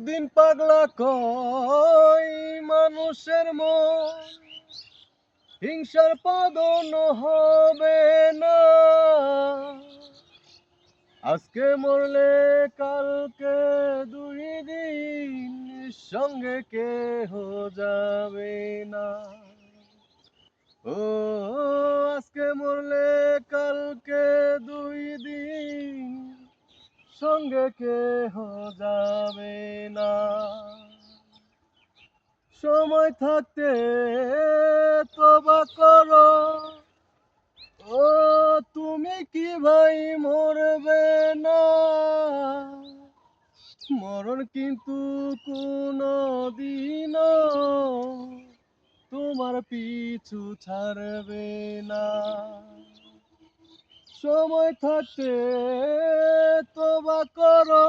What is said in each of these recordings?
দিন পাগলা কয় মানুষের মন, হিংসার পাদন হবে না। আজকে মরলে কালকে দুই দিন সঙ্গে কেহ যাবে না। ও আজকে মরলে কালকে দুই দিন সঙ্গে কেহ যাবে না। সময় থাকতে তবা করো, ও তুমি কি ভাই মরবে না। মরণ কিন্তু কোনো দিনও তোমার পিছু ছাড়বে না। সময় থাকতে তবা করো,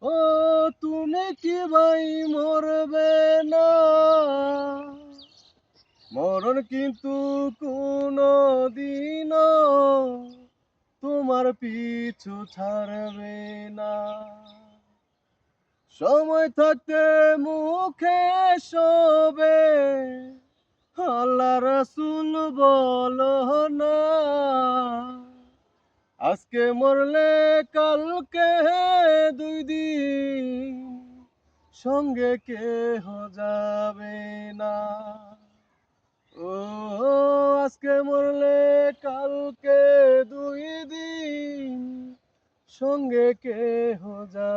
ও তুমি কি ভাই মরবে না। মরণ কিন্তু কোনো দিনও তোমার পিছু ছাড়বে না। সময় থাকতে মুখে শোবে আল্লাহ রাসূল বলো না। আজকে মরলে কালকে দুই দিন সঙ্গে কেহ যাবে না। ও আজকে মরলে কালকে দুই দিন সঙ্গে কেহ যাবে